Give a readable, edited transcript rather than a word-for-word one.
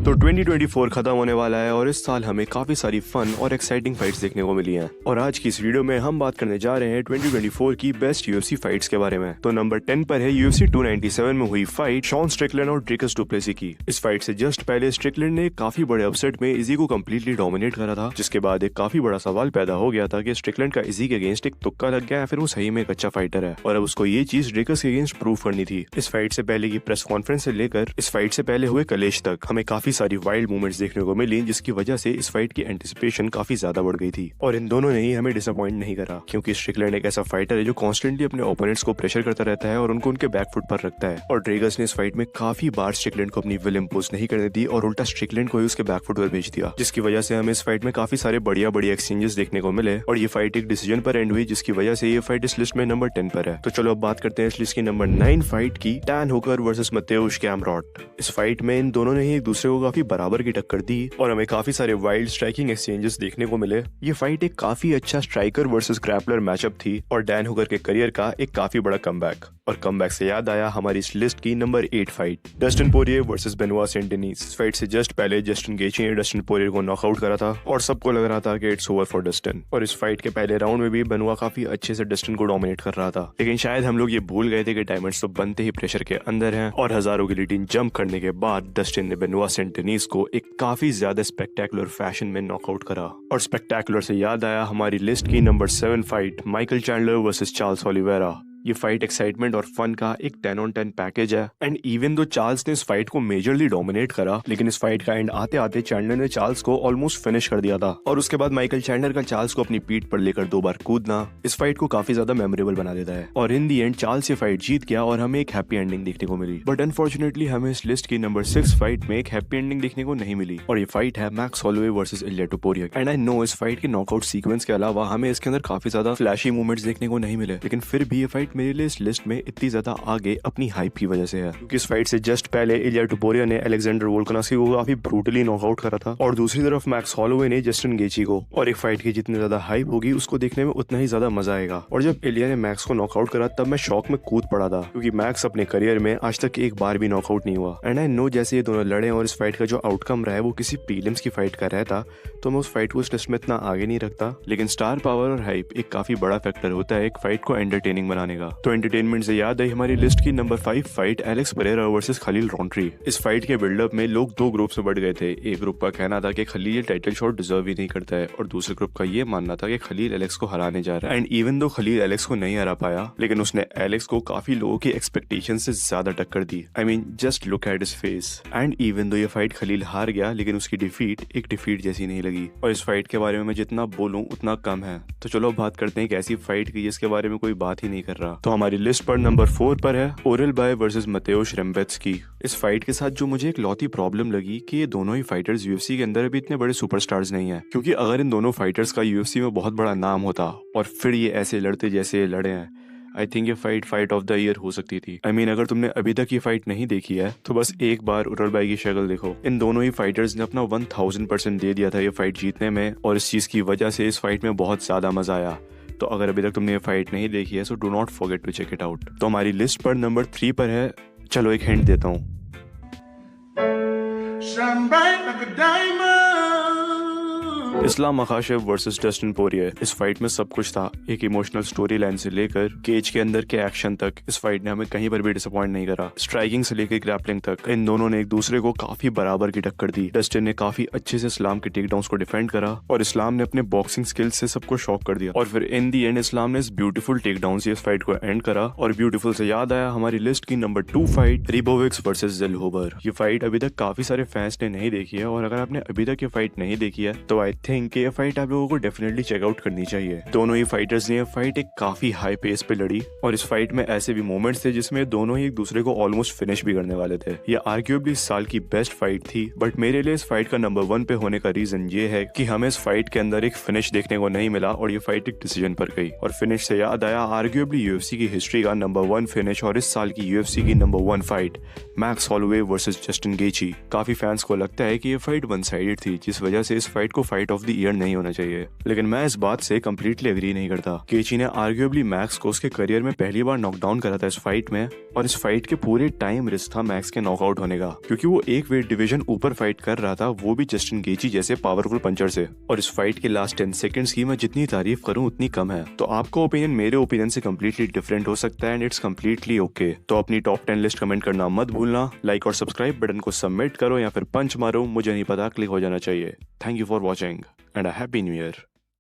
तो 2024 खत्म होने वाला है और इस साल हमें काफी सारी फन और एक्साइटिंग फाइट्स देखने को मिली हैं। और आज की इस वीडियो में हम बात करने जा रहे हैं 2024 की बेस्ट यूएफसी फाइट्स के बारे में। तो नंबर 10 पर है यूएफसी 297 में हुई फाइट शॉन स्ट्रिकलैंड और ड्रेकस डु प्लेसी की। इस फाइट से जस्ट पहले स्ट्रिकलैंड ने काफी बड़े अपसेट में इजी को कम्प्लीटली डोमिनेट करा था, जिसके बाद एक काफी बड़ा सवाल पैदा हो गया था कि स्ट्रिकलैंड का इजी के अगेंस्ट एक तुक्का लग गया है, फिर वो सही में एक अच्छा फाइटर है और अब उसको ये चीज ड्रेकस के अगेंस्ट प्रूव करनी थी। इस फाइट से पहले की प्रेस कॉन्फ्रेंस से लेकर इस फाइट से पहले हुए कलेश तक हमें काफी सारी वाइल्ड मूवमेंट्स देखने को मिली, जिसकी वजह से इस फाइट की एंटिसिपेशन काफी ज्यादा बढ़ गई थी। और इन दोनों ने ही हमें डिसअपॉइंट नहीं करा, क्योंकि स्ट्रिकलैंड एक ऐसा फाइटर है जो कॉन्स्टेंटली अपने ओपोनेंट्स को प्रेशर करता रहता है और उनको उनके बैकफुट पर रखता है। और ड्रेगस ने इस फाइट में काफी बार स्ट्रिकलैंड को अपनी विल इंपोज नहीं करने दी और उल्टा स्ट्रिकलैंड को ही उसके बैकफुट पर भेज दिया, जिसकी वजह से हमें इस फाइट में काफी सारे बढ़िया एक्सचेंजेस देखने को मिले और ये फाइट एक डिसीजन पर एंड हुई, जिसकी वजह से ये फाइट इस लिस्ट में नंबर 10 पर है। तो चलो अब बात करते हैं इस लिस्ट की नंबर 9 फाइट की, डैन हुकर वर्सेस मत्तेउश कैमरॉट। इस फाइट में इन दोनों ने ही एक दूसरे को काफी बराबर की टक्कर दी और हमें काफी सारे वाइल्ड स्ट्राइकिंग एक्सचेंजेस देखने को मिले। ये फाइट एक काफी अच्छा स्ट्राइकर वर्सेस ग्रैपलर मैचअप थी और डैन हुकर के करियर का एक काफी बड़ा कमबैक। और कमबैक से याद आया हमारी इस लिस्ट की number 8 fight, Dustin Poirier versus Benoit Saint Denis. इस फाइट से जस्ट पहले जस्टिन गेची ने डस्टिन पोरिये को नॉकआउट करा था और सबको लग रहा था कि इट्स ओवर फॉर डस्टिन। और इस फाइट के पहले राउंड में भी बेनोआ काफी अच्छे से डस्टिन को डोमिनेट कर रहा था, लेकिन शायद हम लोग ये भूल गए थे कि डायमंड्स तो बनते ही प्रेशर के अंदर हैं और हजारों गिलिटिन जंप करने के बाद डस्टिन ने बेनोआ सेंट डेनिस को एक काफी ज्यादा स्पेक्टेकुलर फैशन में नॉकआउट करा। और स्पेक्टेकुलर से याद आया हमारी लिस्ट की number 7 fight, Michael Chandler versus Charles Oliveira. ये फाइट एक्साइटमेंट और फन का एक 10 on 10 पैकेज है एंड इवन दो चार्ल्स ने इस फाइट को मेजरली डोमिनेट करा, लेकिन इस फाइट का एंड आते आते चैंडलर ने चार्ल्स को ऑलमोस्ट फिनिश कर दिया था और उसके बाद माइकल चैंडलर का चार्ल्स को अपनी पीठ पर लेकर 2 बार कूदना इस फाइट को काफी ज्यादा मेमोरेबल बना देता है। और इन दी एंड चार्ल्स ये फाइट जीत गया और हमें एक हैप्पी एंडिंग देखने को मिली। बट अनफॉर्चुनेटली हमें इस लिस्ट की नंबर 6 फाइट में एक हैप्पी एंडिंग देखने को नहीं मिली और ये फाइट है max Holloway versus Ilia Topuria. And I know इस फाइट के नॉकआउट सीक्वेंस के अलावा हमें इसके अंदर काफी ज्यादा फ्लैशी मूवमेंट्स देखने को नहीं मिले, लेकिन फिर भी ये फाइट मेरे लिए इस लिस्ट में इतनी ज्यादा आगे अपनी हाइप की वजह से है, क्योंकि इस फाइट से जस्ट पहले इलिया टोपुरिया ने अलेक्जेंडर वोल्कानस्की को काफी ब्रूटली नॉकआउट करा था और दूसरी तरफ मैक्स हॉलोवे ने जस्टिन गेची को। और एक फाइट की जितनी ज्यादा हाइप होगी उसको देखने में उतना ही ज्यादा मजा आएगा। और जब इलिया ने मैक्स को नॉकआउट करा तब मैं शॉक में कूद पड़ा था, क्योंकि मैक्स अपने करियर में आज तक एक बार भी नॉकआउट नहीं हुआ। एंड आई नो जैसे ये दोनों लड़े और इस फाइट का जो आउटकम रहा है वो किसी प्रीलिम्स की फाइट का रहता तो मैं उस फाइट को इस लिस्ट में इतना आगे नहीं रखता, लेकिन स्टार पावर और हाइप एक काफी बड़ा फैक्टर होता है एक फाइट को एंटरटेनिंग बनाने का। तो एंटरटेनमेंट से याद आई हमारी लिस्ट की number 5 fight, Alex Pereira versus Khalil Rountree. इस फाइट के बिल्डअप में लोग 2 ग्रुप में बढ़ गए थे। एक ग्रुप का कहना था कि खलील ये टाइटल शॉट डिजर्व ही नहीं करता है और दूसरे ग्रुप का ये मानना था कि खलील एलेक्स को हराने जा रहा है। एंड इवन दो खलील एलेक्स को नहीं हरा पाया, लेकिन उसने एलेक्स को काफी लोगों की एक्सपेक्टेशन से ज्यादा टक्कर दी। I mean just look at his face. And even though ये फाइट खलील हार गया, लेकिन उसकी डिफीट एक डिफीट जैसी नहीं लगी। और इस फाइट के बारे में मैं जितना बोलूं उतना कम है। तो चलो बात करते हैं एक ऐसी फाइट की जिसके बारे में कोई बात ही नहीं कर रहा। तो हमारी लिस्ट पर नंबर 4 पर है ओरेल बाय वर्सेस मत्तेउश रेम्बेत्स्की। इस फाइट के साथ जो मुझे एक लौती प्रॉब्लम लगी कि ये दोनों ही फाइटर्स यूएफसी के अंदर अभी इतने बड़े सुपरस्टार्स नहीं है, क्योंकि अगर इन दोनों फाइटर्स का यूएफसी में बहुत बड़ा नाम होता और फिर ये ऐसे लड़ते जैसे लड़े हैं, आई थिंक ये फाइट ऑफ द ईयर हो सकती थी। आई मीन अगर तुमने अभी तक ये फाइट नहीं देखी है तो बस एक बार ओरेल बाय की शक्ल देखो। इन दोनों ही फाइटर्स ने अपना 1000% दे दिया था ये फाइट जीतने में और इस चीज की वजह से इस फाइट में बहुत ज्यादा मजा आया। तो अगर अभी तक तुमने ये फाइट नहीं देखी है so do not forget to check it out. तो हमारी लिस्ट पर नंबर 3 पर है, चलो एक हिंट देता हूँ, इस्लाम मखाशेव वर्सेस डस्टिन पोरिये। इस फाइट में सब कुछ था, एक इमोशनल स्टोरी लाइन से लेकर केज के अंदर के एक्शन तक। इस फाइट ने हमें कहीं पर भी डिसअपॉइंट नहीं करा। स्ट्राइकिंग से लेकर ग्रैपलिंग तक इन दोनों ने एक दूसरे को काफी बराबर की टक्कर दी। डस्टिन ने काफी अच्छे से इस्लाम के टेकडाउन्स को डिफेंड करा और इस्लाम ने अपने बॉक्सिंग स्किल्स से सबको शॉक कर दिया। और फिर इन दी एंड इस्लाम ने इस ब्यूटीफुल टेकडाउन से इस फाइट को एंड करा। और ब्यूटीफुल से याद आया हमारी लिस्ट की नंबर 2 फाइट, रिबोविक्स वर्सेस ज़ेल्हुबर। ये फाइट अभी तक काफी सारे फैंस ने नहीं देखी है और अगर आपने अभी तक ये फाइट नहीं देखी है तो आई थिंक ये फाइट आप लोगों को डेफिनेटली चेकआउट करनी चाहिए। दोनों ही फाइटर्स ने ये फाइट एक काफी हाई पेस पे लड़ी और इस फाइट में ऐसे भी मोमेंट्स थे जिसमें दोनों ही एक दूसरे को ऑलमोस्ट फिनिश भी करने वाले थे। ये आर्ग्यूएबली इस साल की बेस्ट फाइट थी, बट मेरे लिए इस फाइट का नंबर 1 पे होने का रीजन ये है कि हमें इस फाइट के अंदर एक फिनिश देखने को नहीं मिला और ये फाइट एक डिसीजन पर गई। और फिनिश से याद आया आर्ग्यूएबली यूएफसी की हिस्ट्री का नंबर 1 फिनिश और इस साल की यूएफसी की number 1 fight, max Holloway versus Justin गेची। काफी फैंस को लगता है कि ये फाइट वन साइडेड थी, जिस वजह से इस फाइट को fight of of the year नहीं होना चाहिए। लेकिन मैं इस बात से कम्प्लीटली एग्री नहीं करता। केची ने आर्ग्यूएबली मैक्स को उसके करियर में पहली बार नॉकडाउन करा था इस फाइट में, और इस फाइट के पूरे टाइम रिस्क था मैक्स के नॉकआउट होने का, क्योंकि वो एक वेट डिवीजन ऊपर फाइट कर रहा था, वो भी जस्टिन गेची जैसे पावरफुल पंचर से। और इस फाइट के लास्ट 10 सेकंड्स की मैं जितनी तारीफ करूं उतनी कम है। तो आपका ओपिनियन मेरे ओपिनियन से कम्प्लीटली डिफरेंट हो सकता है, एंड इट्स कम्प्लीटली ओके। तो अपनी टॉप 10 लिस्ट कमेंट करना मत भूलना। लाइक और सब्सक्राइब बटन को सबमिट करो या फिर पंच मारो, मुझे नहीं पता, क्लिक हो जाना चाहिए। Thank you for watching and a happy new year.